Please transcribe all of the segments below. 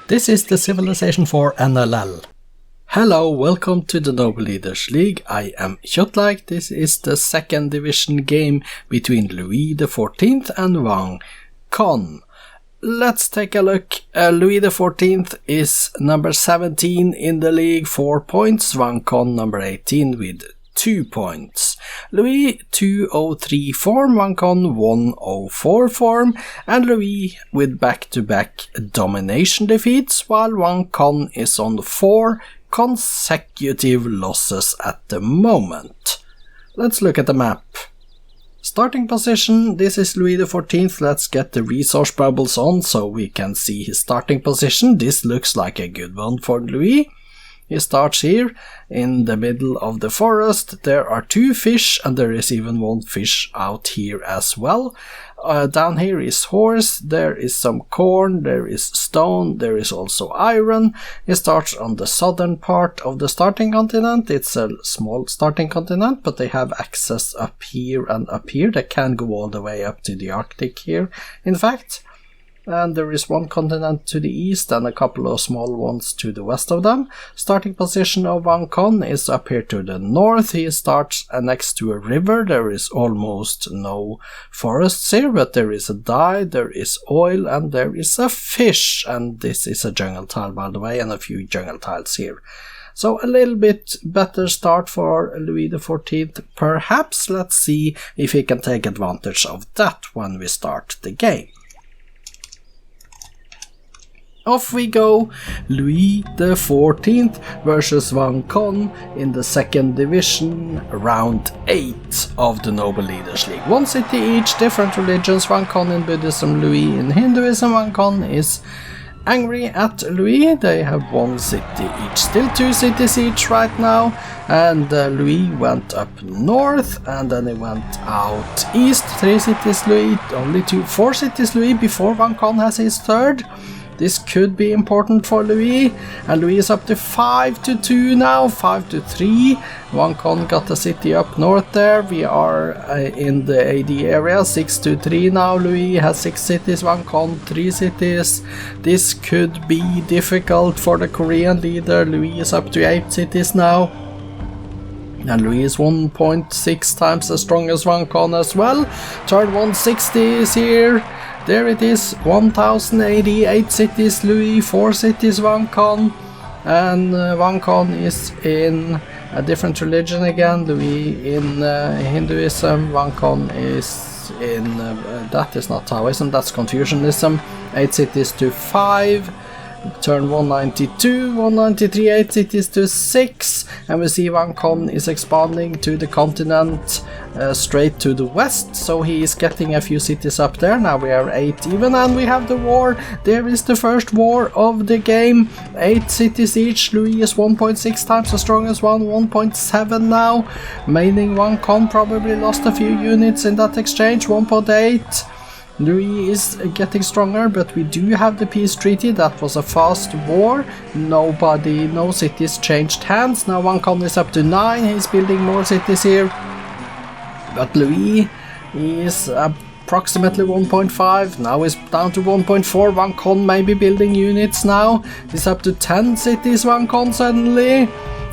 This is the Civilization 4 NLL. Hello, welcome to the Noble Leaders League. I am Kjotleik. This is the second division game between Louis XIV and Wang Kon. Let's take a look. Louis XIV is number 17 in the league, 4 points. Wang Kon number 18 with 2 points. Louis 203 form, Wang Kon 104 form, and Louis with back-to-back domination defeats, while Wang Kon is on 4 consecutive losses at the moment. Let's look at the map. Starting position, this is Louis XIV. Let's get the resource bubbles on so we can see his starting position. This looks like a good one for Louis. He starts here in the middle of the forest. There are 2 fish and there is even 1 fish out here as well. Down here is horse, there is some corn, there is stone, there is also iron. He starts on the southern part of the starting continent. It's a small starting continent, but they have access up here and up here. They can go all the way up to the Arctic here, in fact. And there is 1 continent to the east and a couple of small ones to the west of them. Starting position of Wang Kon is up here to the north. He starts next to a river. There is almost no forests here, but there is a dye, there is oil, and there is a fish. And this is a jungle tile, by the way, and a few jungle tiles here. So a little bit better start for Louis XIV. Perhaps let's see if he can take advantage of that when we start the game. Off we go, Louis XIV versus Wang Kon in the second division, round 8 of the Noble Leaders League. 1 city each, different religions, Wang Kon in Buddhism, Louis in Hinduism. Wang Kon is angry at Louis. They have 1 city each, still 2 cities each right now, and Louis went up north and then he went out east. 3 cities Louis, only 4 cities Louis before Wang Kon has his third. This could be important for Louis, and Louis is up to 5-2 now, 5-3. Wang Kon got a city up north there. We are in the AD area, 6-3 now. Louis has 6 cities, Wang Kon 3 cities. This could be difficult for the Korean leader. Louis is up to 8 cities now. And Louis is 1.6 times as strong as Wang Kon as well. Turn 160 is here. There it is, 1088 cities Louis, 4 cities Wang Kon, and Wang Kon is in a different religion again. Louis in Hinduism, Wang Kon is in, that is not Taoism, that's Confucianism. 8 cities to 5, turn 192, 193, 8 cities to 6, and we see Wang Kon is expanding to the continent straight to the west, so he is getting a few cities up there. Now we are 8 even, and we have the war. There is the first war of the game, 8 cities each. Louis is 1.6 times as strong as 1.7 now, meaning Wang Kon probably lost a few units in that exchange, 1.8. Louis is getting stronger, but we do have the peace treaty. That was a fast war. No cities changed hands. Now Wang Kon is up to 9. He's building more cities here. But Louis is approximately 1.5. Now he's down to 1.4. Wang Kon may be building units now. He's up to 10 cities, Wang Kon suddenly.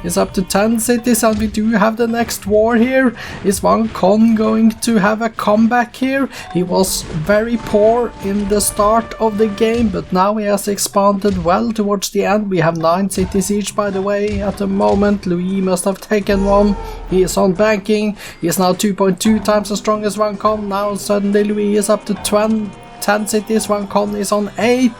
Is up to 10 cities, and we do have the next war here. Is Wang Kon going to have a comeback here? He was very poor in the start of the game, but now he has expanded well towards the end. We have 9 cities each, by the way, at the moment. Louis must have taken 1. He is on banking. He is now 2.2 times as strong as Wang Kon. Now suddenly Louis is up to 10 cities. Wang Kon is on 8.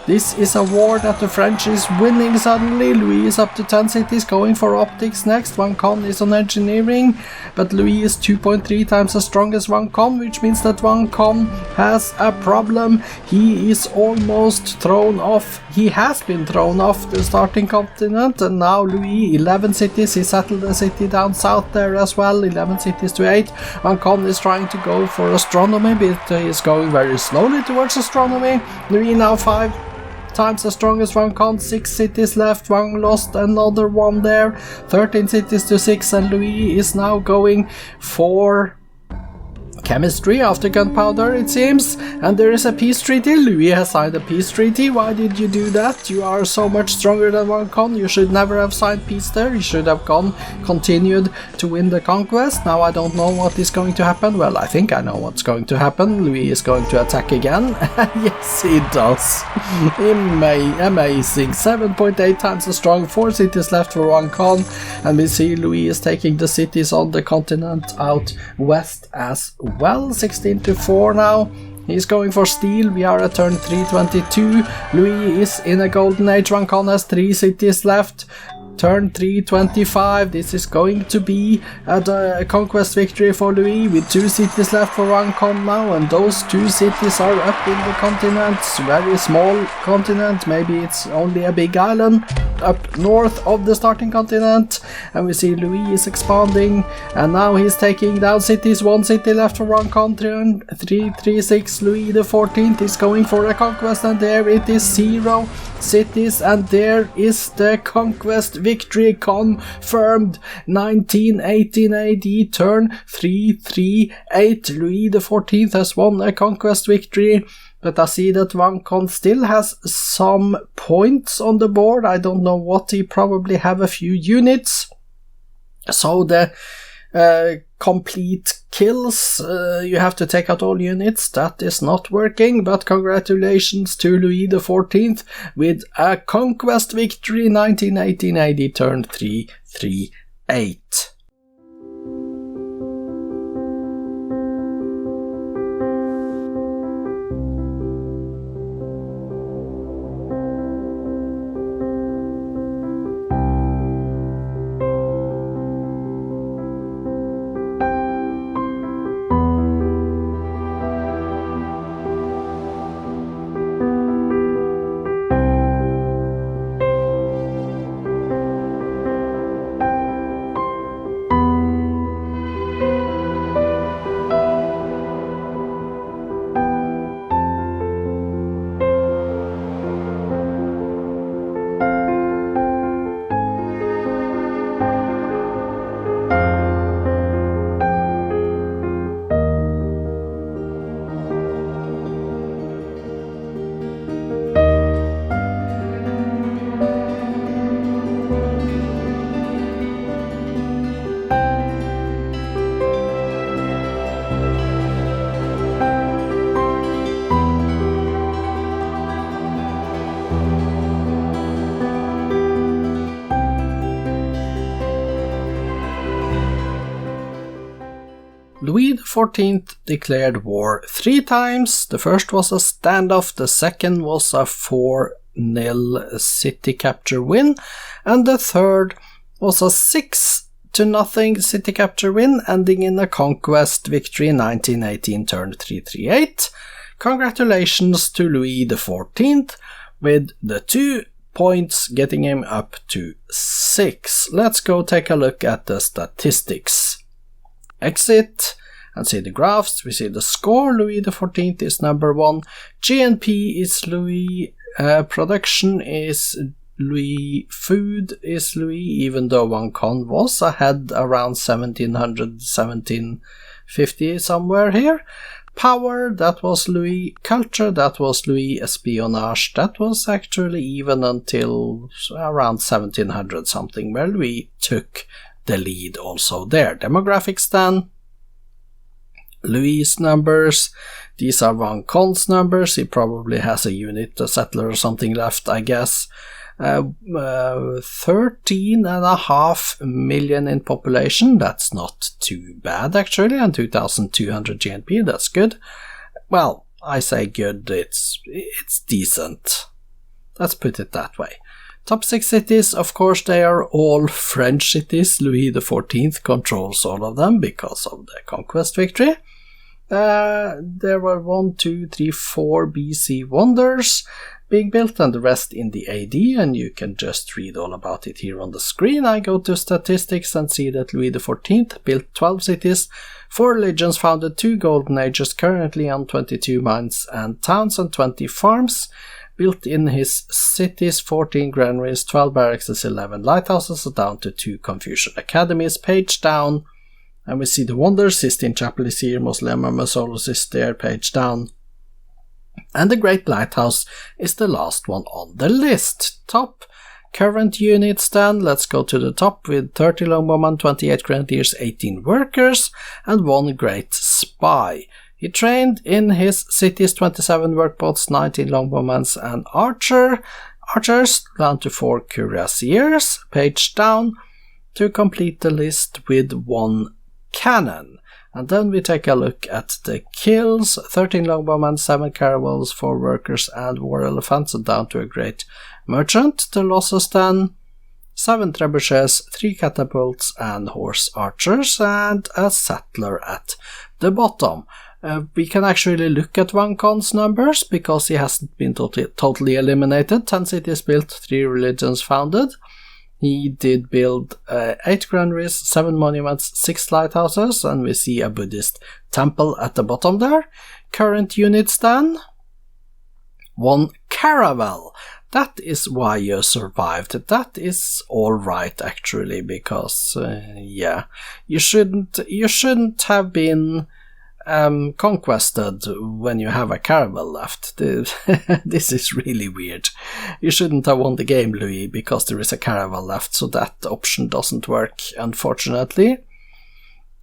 This is a war that the French is winning suddenly. Louis is up to 10 cities, going for optics next. Wang Kon is on engineering, but Louis is 2.3 times as strong as Wang Kon, which means that Wang Kon has a problem. He is almost thrown off. He has been thrown off the starting continent, and now Louis, 11 cities. He settled a city down south there as well, 11 cities to 8. Wang Kon is trying to go for astronomy, but he is going very slowly towards astronomy. Louis now 5 times as strong as Wang Kon, 6 cities left. Wang lost another one there, 13 cities to 6, and Louis is now going for chemistry after gunpowder, it seems, and there is a peace treaty. Louis has signed a peace treaty. Why did you do that? You are so much stronger than Wang Kon. You should never have signed peace there. You should have continued to win the conquest. Now I don't know what is going to happen. Well, I think I know what's going to happen. Louis is going to attack again. Yes, he does. Amazing. 7.8 times as strong. 4 cities left for Wang Kon, and we see Louis is taking the cities on the continent out west as well. 16-4 now. He's going for steel. We are at turn 322. Louis is in a golden age. Wang Kon has 3 cities left. Turn 325. This is going to be a conquest victory for Louis, with 2 cities left for Wang Kon now, and those 2 cities are up in the continent. Very small continent, maybe it's only a big island up north of the starting continent, and we see Louis is expanding, and now he's taking down cities. 1 city left for Wang Kon. 336. Louis the 14th is going for a conquest, and there it is, 0 cities, and there is the conquest victory confirmed. 1918 AD, turn 338. Louis the 14th has won a conquest victory. But I see that Wang Kon still has some points on the board. I don't know what, he probably have a few units. So the complete kills, you have to take out all units. That is not working, but congratulations to Louis the 14th with a conquest victory. 1918 AD, turn 338. Louis XIV declared war 3 times. The first was a standoff, the second was a 4-0 city capture win, and the third was a 6-0 city capture win, ending in a conquest victory in 1918, turn 338. Congratulations to Louis XIV, with the 2 points getting him up to 6. Let's go take a look at the statistics. Exit and see the graphs. We see the score. Louis XIV is number 1. GNP is Louis. Production is Louis. Food is Louis, even though Wang Kon was ahead around 1700, 1750 somewhere here. Power, that was Louis. Culture, that was Louis. Espionage, that was actually even until around 1700 something, where Louis took the lead also there. Demographics then. Louis' numbers. These are Wang Kon's numbers. He probably has a unit, a settler or something left, I guess. 13.5 million in population. That's not too bad actually, and 2,200 GNP. That's good. Well, I say good. It's decent. Let's put it that way. Top 6 cities, of course, they are all French cities. Louis XIV controls all of them because of the conquest victory. There were 1, 2, 3, 4 BC wonders being built, and the rest in the AD, and you can just read all about it here on the screen. I go to statistics and see that Louis XIV built 12 cities, 4 religions, founded 2 golden ages, currently on 22 mines and towns and 20 farms. Built in his cities 14 granaries, 12 barracks, 11 lighthouses, down to 2 Confucian academies. Page down, And we see the Wonder, Sistine Chapel is here, Mausoleum Solus is there, page down. And the Great Lighthouse is the last one on the list. Top current units then, let's go to the top with 30 longbowmen, 28 grenadiers, 18 workers, and 1 great spy. He trained in his cities 27 workboats, 19 longbowmen and archers, down to 4 cuirassiers, page down, to complete the list with 1 cannon. And then we take a look at the kills, 13 longbowmen, 7 caravels, 4 workers and war elephants, and down to a great merchant. The losses then, 7 trebuchets, 3 catapults and horse archers, and a settler at the bottom. We can actually look at Wang Kon's numbers, because he hasn't been totally eliminated. 10 cities built, 3 religions founded. He did build 8 granaries, 7 monuments, 6 lighthouses, and we see a Buddhist temple at the bottom there. Current units then, 1 caravel. That is why you survived. That is alright actually, because yeah, you shouldn't have been conquested when you have a caravel left. This is really weird. You shouldn't have won the game, Louis, because there is a caravel left, so that option doesn't work, unfortunately.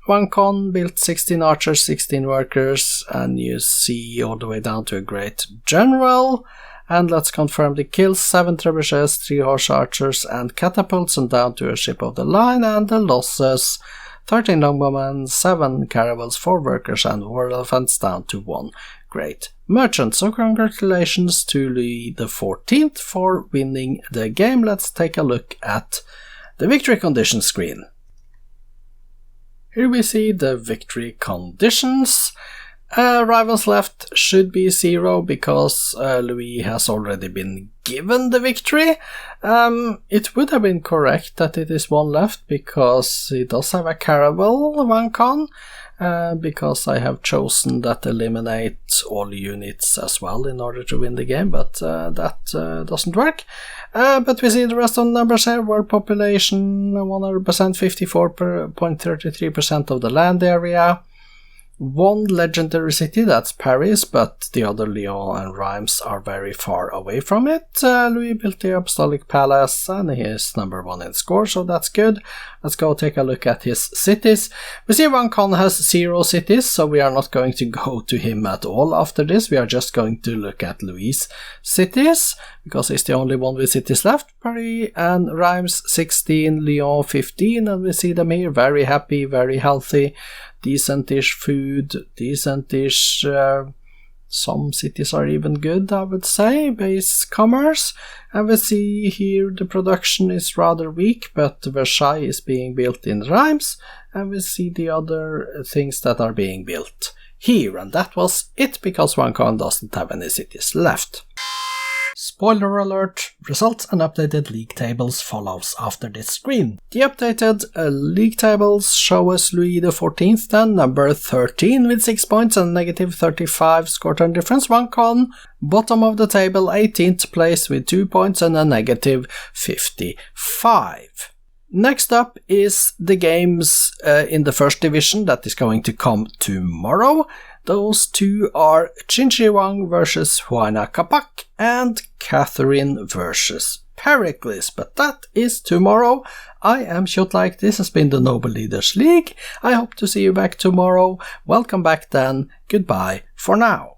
Wang Kon built 16 archers, 16 workers, and you see all the way down to a great general. And let's confirm the kills, 7 trebuchets, 3 horse archers and catapults, and down to a ship of the line, and the losses, 13 longbowmen, 7 caravels, 4 workers and war elephants, down to 1 great merchant. So congratulations to Louis XIV for winning the game. Let's take a look at the victory conditions screen. Here we see the victory conditions. Rivals left should be 0 because Louis has already been given the victory. It would have been correct that it is 1 left because he does have a caravel, Wang Kon, because I have chosen that eliminate all units as well in order to win the game, but that doesn't work. But we see the rest of the numbers here. World population 100%, 54.33% of the land area. 1 legendary city, that's Paris, but the other Lyon and Reims are very far away from it. Louis built the Apostolic Palace and he is number 1 in score, so that's good. Let's go take a look at his cities. We see Wang Kon has 0 cities, so we are not going to go to him at all after this. We are just going to look at Louis' cities, because he's the only one with cities left. Paris and Reims 16, Lyon 15, and we see them here, very happy, very healthy. Decent-ish food, decent-ish, some cities are even good, I would say, base commerce. And we see here the production is rather weak, but Versailles is being built in Reims, and we see the other things that are being built here. And that was it, because Wang Kon doesn't have any cities left. Spoiler alert, results and updated league tables follows after this screen. The updated league tables show us Louis XIV then, number 13 with 6 points and negative 35 score turn difference. Wang Kon, bottom of the table, 18th place with 2 points and a negative 55. Next up is the games in the first division that is going to come tomorrow. Those 2 are Qin Shi Huang versus Huayna Capac and Catherine versus Pericles, but that is tomorrow. I am Kjotleik, this has been the Noble Leaders League. I hope to see you back tomorrow. Welcome back then, goodbye for now.